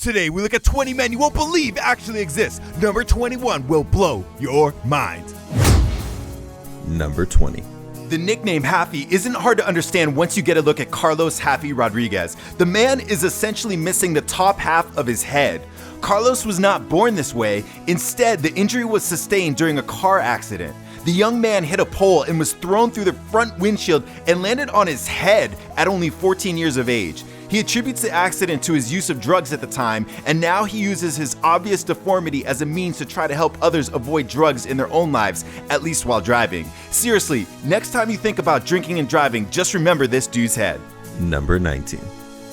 Today we look at 20 men you won't believe actually exist. Number 21 will blow your mind. Number 20. The nickname Halfy isn't hard to understand once you get a look at Carlos Halfy Rodriguez. The man is essentially missing the top half of his head. Carlos was not born this way. Instead, the injury was sustained during a car accident. The young man hit a pole and was thrown through the front windshield and landed on his head at only 14 years of age. He attributes the accident to his use of drugs at the time, and now he uses his obvious deformity as a means to try to help others avoid drugs in their own lives, at least while driving. Seriously, next time you think about drinking and driving, just remember this dude's head. Number 19.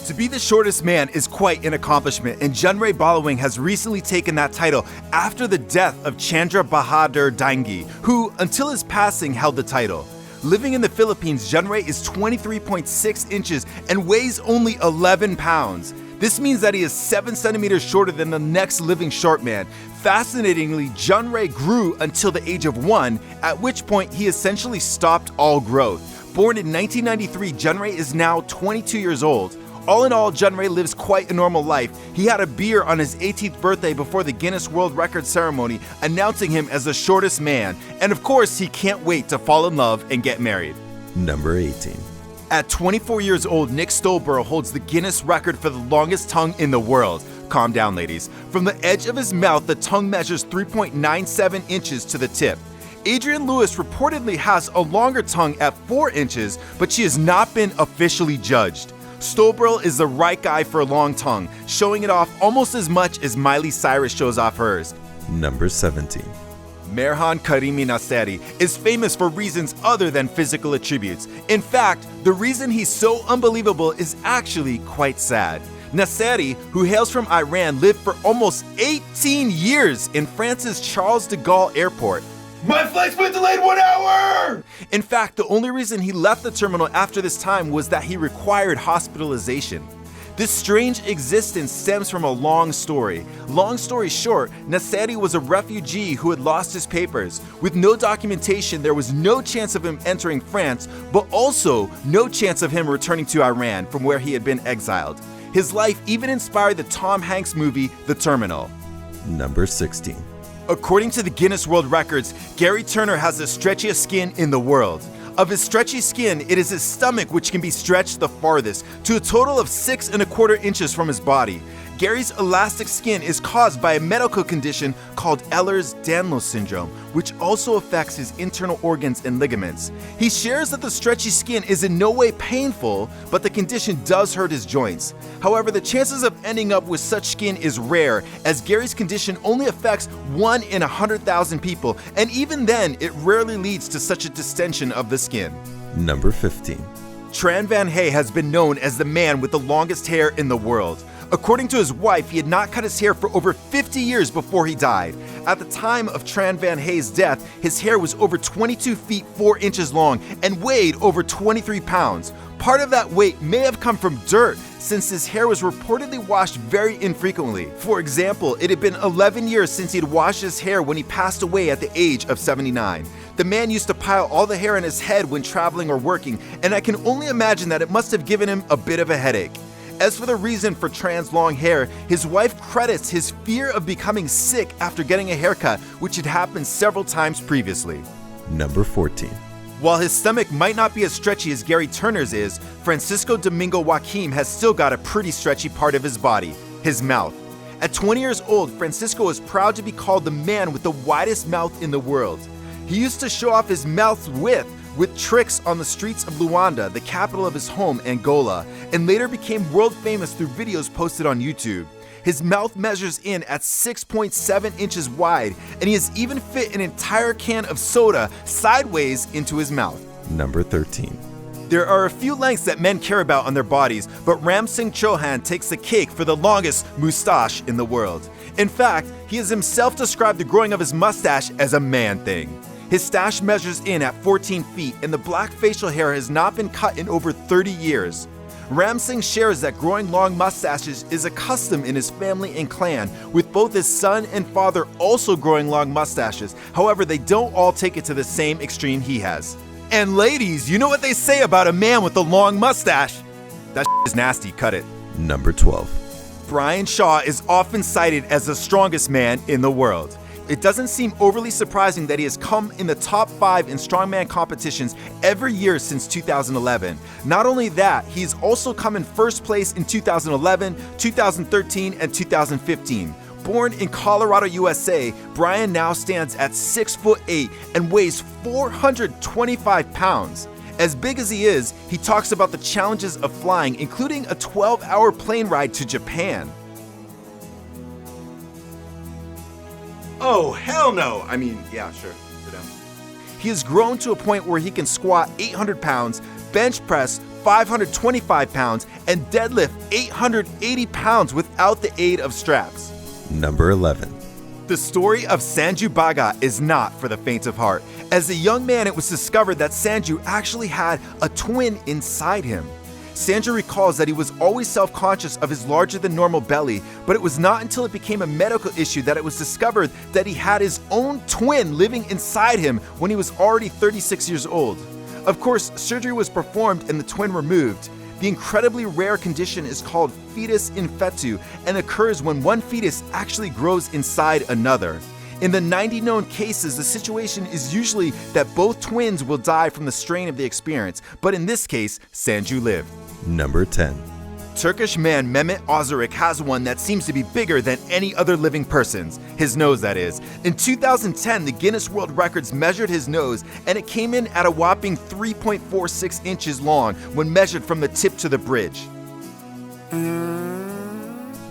To be the shortest man is quite an accomplishment, and Junray Balawing has recently taken that title after the death of Chandra Bahadur Dangi, who, until his passing, held the title. Living in the Philippines, Junray is 23.6 inches and weighs only 11 pounds. This means that he is 7 centimeters shorter than the next living short man. Fascinatingly, Junray grew until the age of 1, at which point he essentially stopped all growth. Born in 1993, Junray is now 22 years old. All in all, Junray lives quite a normal life. He had a beer on his 18th birthday before the Guinness World Record ceremony, announcing him as the shortest man. And of course, he can't wait to fall in love and get married. Number 18. At 24 years old, Nick Stoeberl holds the Guinness record for the longest tongue in the world. Calm down, ladies. From the edge of his mouth, the tongue measures 3.97 inches to the tip. Adrienne Lewis reportedly has a longer tongue at 4 inches, but she has not been officially judged. Stoeberl is the right guy for a long tongue, showing it off almost as much as Miley Cyrus shows off hers. Number 17. Mehran Karimi Nasseri is famous for reasons other than physical attributes. In fact, the reason he's so unbelievable is actually quite sad. Nasseri, who hails from Iran, lived for almost 18 years in France's Charles de Gaulle Airport. My flight's been delayed 1 hour! In fact, the only reason he left the terminal after this time was that he required hospitalization. This strange existence stems from a long story. Long story short, Nasseri was a refugee who had lost his papers. With no documentation, there was no chance of him entering France, but also no chance of him returning to Iran, from where he had been exiled. His life even inspired the Tom Hanks movie, The Terminal. Number 16. According to the Guinness World Records, Gary Turner has the stretchiest skin in the world. Of his stretchy skin, it is his stomach which can be stretched the farthest, to a total of 6¼ inches from his body. Gary's elastic skin is caused by a medical condition called Ehlers-Danlos Syndrome, which also affects his internal organs and ligaments. He shares that the stretchy skin is in no way painful, but the condition does hurt his joints. However, the chances of ending up with such skin is rare, as Gary's condition only affects 1 in 100,000 people, and even then, it rarely leads to such a distension of the skin. Number 15. Tran Van Hey has been known as the man with the longest hair in the world. According to his wife, he had not cut his hair for over 50 years before he died. At the time of Tran Van Hay's death, his hair was over 22 feet 4 inches long and weighed over 23 pounds. Part of that weight may have come from dirt, since his hair was reportedly washed very infrequently. For example, it had been 11 years since he'd washed his hair when he passed away at the age of 79. The man used to pile all the hair in his head when traveling or working, and I can only imagine that it must have given him a bit of a headache. As for the reason for Tran's long hair, his wife credits his fear of becoming sick after getting a haircut, which had happened several times previously. Number 14. While his stomach might not be as stretchy as Gary Turner's is, Francisco Domingo Joaquim has still got a pretty stretchy part of his body, his mouth. At 20 years old, Francisco is proud to be called the man with the widest mouth in the world. He used to show off his mouth's width with tricks on the streets of Luanda, the capital of his home, Angola, and later became world famous through videos posted on YouTube. His mouth measures in at 6.7 inches wide, and he has even fit an entire can of soda sideways into his mouth. Number 13. There are a few lengths that men care about on their bodies, but Singh Chauhan takes the cake for the longest moustache in the world. In fact, he has himself described the growing of his mustache as a man thing. His stash measures in at 14 feet, and the black facial hair has not been cut in over 30 years. Singh shares that growing long mustaches is a custom in his family and clan, with both his son and father also growing long mustaches. However, they don't all take it to the same extreme he has. And ladies, you know what they say about a man with a long mustache? That is nasty, cut it. Number 12. Brian Shaw is often cited as the strongest man in the world. It doesn't seem overly surprising that he has come in the top 5 in strongman competitions every year since 2011. Not only that, he's also come in first place in 2011, 2013, and 2015. Born in Colorado, USA, Brian now stands at 6'8" and weighs 425 pounds. As big as he is, he talks about the challenges of flying, including a 12-hour plane ride to Japan. Oh, hell no! I mean, yeah, sure. Sit down. He has grown to a point where he can squat 800 pounds, bench press 525 pounds, and deadlift 880 pounds without the aid of straps. Number 11. The story of Sanju Bhagat is not for the faint of heart. As a young man, it was discovered that Sanju actually had a twin inside him. Sanju recalls that he was always self-conscious of his larger-than-normal belly, but it was not until it became a medical issue that it was discovered that he had his own twin living inside him when he was already 36 years old. Of course, surgery was performed and the twin removed. The incredibly rare condition is called fetus in fetu and occurs when one fetus actually grows inside another. In the 90 known cases, the situation is usually that both twins will die from the strain of the experience, but in this case, Sanju lived. Number 10. Turkish man Mehmet Ozyurek has one that seems to be bigger than any other living person's. His nose, that is. In 2010, the Guinness World Records measured his nose, and it came in at a whopping 3.46 inches long when measured from the tip to the bridge.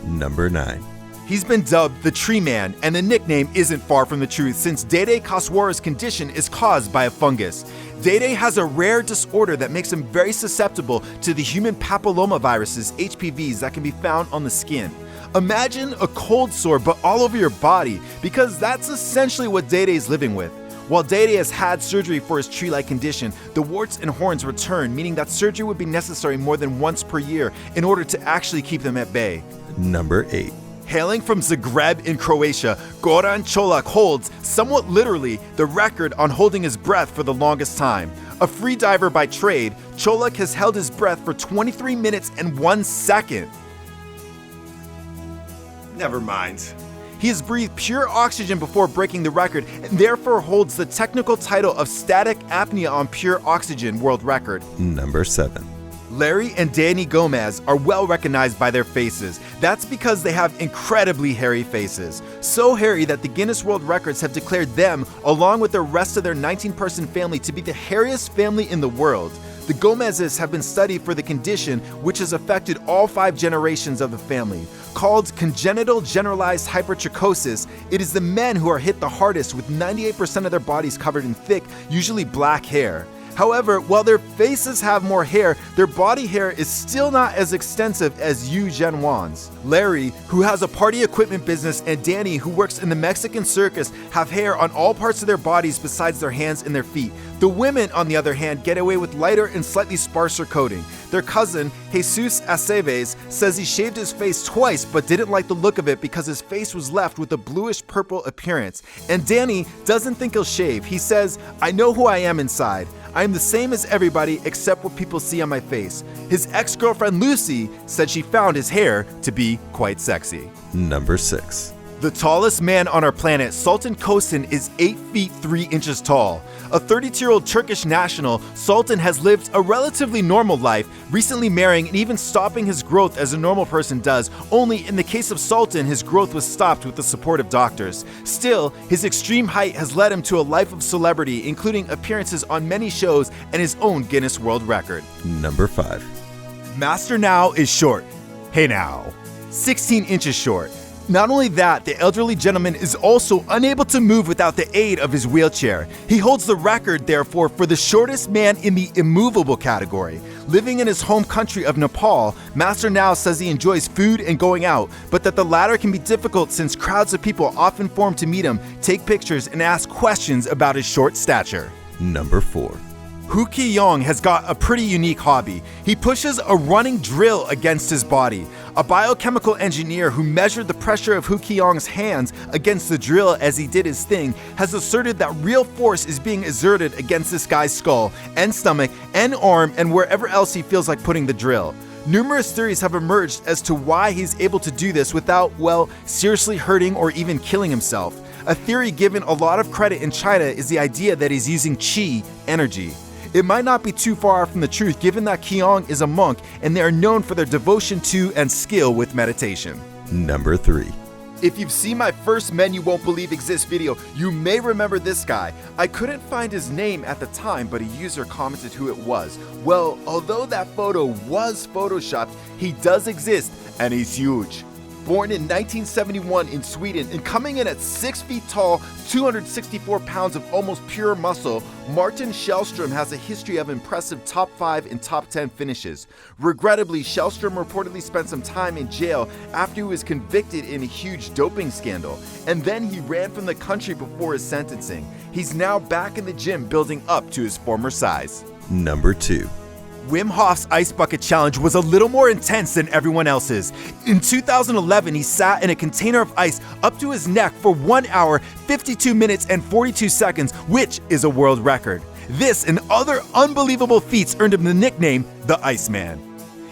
Number 9. He's been dubbed the Tree Man, and the nickname isn't far from the truth since Dede Koswara's condition is caused by a fungus. Dede has a rare disorder that makes him very susceptible to the human papillomaviruses, HPVs, that can be found on the skin. Imagine a cold sore but all over your body, because that's essentially what Dede is living with. While Dede has had surgery for his tree-like condition, the warts and horns return, meaning that surgery would be necessary more than once per year in order to actually keep them at bay. Number 8. Hailing from Zagreb in Croatia, Goran Čolak holds, somewhat literally, the record on holding his breath for the longest time. A free diver by trade, Čolak has held his breath for 23 minutes and 1 second. Never mind. He has breathed pure oxygen before breaking the record and therefore holds the technical title of static apnea on pure oxygen world record. Number 7. Larry and Danny Gomez are well recognized by their faces. That's because they have incredibly hairy faces. So hairy that the Guinness World Records have declared them, along with the rest of their 19-person family, to be the hairiest family in the world. The Gomezes have been studied for the condition, which has affected all 5 generations of the family. Called Congenital Generalized Hypertrichosis, it is the men who are hit the hardest, with 98% of their bodies covered in thick, usually black hair. However, while their faces have more hair, their body hair is still not as extensive as Gen 1's. Larry, who has a party equipment business, and Danny, who works in the Mexican circus, have hair on all parts of their bodies besides their hands and their feet. The women, on the other hand, get away with lighter and slightly sparser coating. Their cousin, Jesus Aceves, says he shaved his face twice but didn't like the look of it because his face was left with a bluish-purple appearance. And Danny doesn't think he'll shave. He says, "I know who I am inside. I am the same as everybody except what people see on my face." His ex-girlfriend Lucy said she found his hair to be quite sexy. Number 6. The tallest man on our planet, Sultan Kosin, is 8 feet 3 inches tall. A 32-year-old Turkish national, Sultan has lived a relatively normal life, recently marrying and even stopping his growth as a normal person does, only in the case of Sultan, his growth was stopped with the support of doctors. Still, his extreme height has led him to a life of celebrity, including appearances on many shows and his own Guinness World Record. Number 5. Master Now is short. Hey now. 16 inches short. Not only that, the elderly gentleman is also unable to move without the aid of his wheelchair. He holds the record, therefore, for the shortest man in the immovable category. Living in his home country of Nepal, Master Now says he enjoys food and going out, but that the latter can be difficult since crowds of people often form to meet him, take pictures, and ask questions about his short stature. Number 4. Hu Ki-yong has got a pretty unique hobby. He pushes a running drill against his body. A biochemical engineer who measured the pressure of Hu Ki-yong's hands against the drill as he did his thing has asserted that real force is being exerted against this guy's skull and stomach and arm and wherever else he feels like putting the drill. Numerous theories have emerged as to why he's able to do this without, well, seriously hurting or even killing himself. A theory given a lot of credit in China is the idea that he's using qi, energy. It might not be too far from the truth given that Qiong is a monk and they are known for their devotion to and skill with meditation. Number 3. If you've seen my first Men You Won't Believe Exist video, you may remember this guy. I couldn't find his name at the time, but a user commented who it was. Well, although that photo was photoshopped, he does exist, and he's huge. Born in 1971 in Sweden and coming in at 6 feet tall, 264 pounds of almost pure muscle, Martin Källström has a history of impressive top 5 and top 10 finishes. Regrettably, Källström reportedly spent some time in jail after he was convicted in a huge doping scandal, and then he ran from the country before his sentencing. He's now back in the gym building up to his former size. Number 2. Wim Hof's Ice Bucket Challenge was a little more intense than everyone else's. In 2011, he sat in a container of ice up to his neck for 1 hour, 52 minutes, and 42 seconds, which is a world record. This and other unbelievable feats earned him the nickname, the Iceman.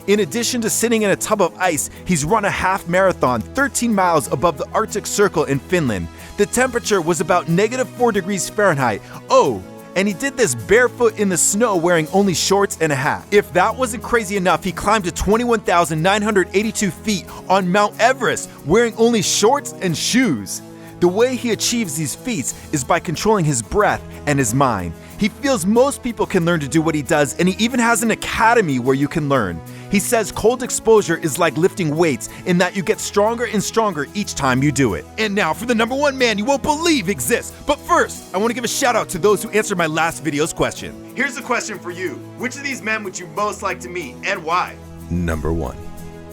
In addition to sitting in a tub of ice, he's run a half marathon 13 miles above the Arctic Circle in Finland. The temperature was about -4 degrees Fahrenheit. And he did this barefoot in the snow wearing only shorts and a hat. If that wasn't crazy enough, he climbed to 21,982 feet on Mount Everest wearing only shorts and shoes. The way he achieves these feats is by controlling his breath and his mind. He feels most people can learn to do what he does, and he even has an academy where you can learn. He says cold exposure is like lifting weights in that you get stronger and stronger each time you do it. And now for the number 1 man you won't believe exists. But first, I want to give a shout out to those who answered my last video's question. Here's a question for you. Which of these men would you most like to meet and why? Number 1.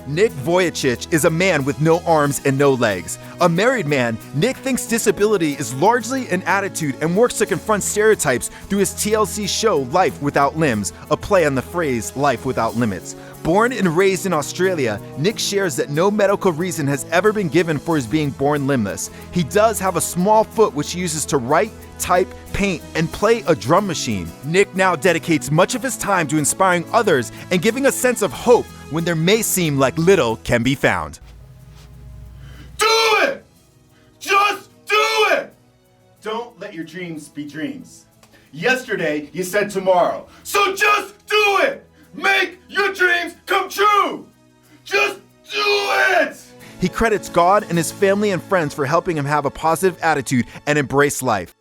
Nick Vujicic is a man with no arms and no legs. A married man, Nick thinks disability is largely an attitude and works to confront stereotypes through his TLC show Life Without Limbs, a play on the phrase life without limits. Born and raised in Australia, Nick shares that no medical reason has ever been given for his being born limbless. He does have a small foot which he uses to write, type, paint, and play a drum machine. Nick now dedicates much of his time to inspiring others and giving a sense of hope when there may seem like little can be found. Do it! Just do it! Don't let your dreams be dreams. Yesterday, you said tomorrow. So just do it! Make your dreams come true! Just do it! He credits God and his family and friends for helping him have a positive attitude and embrace life.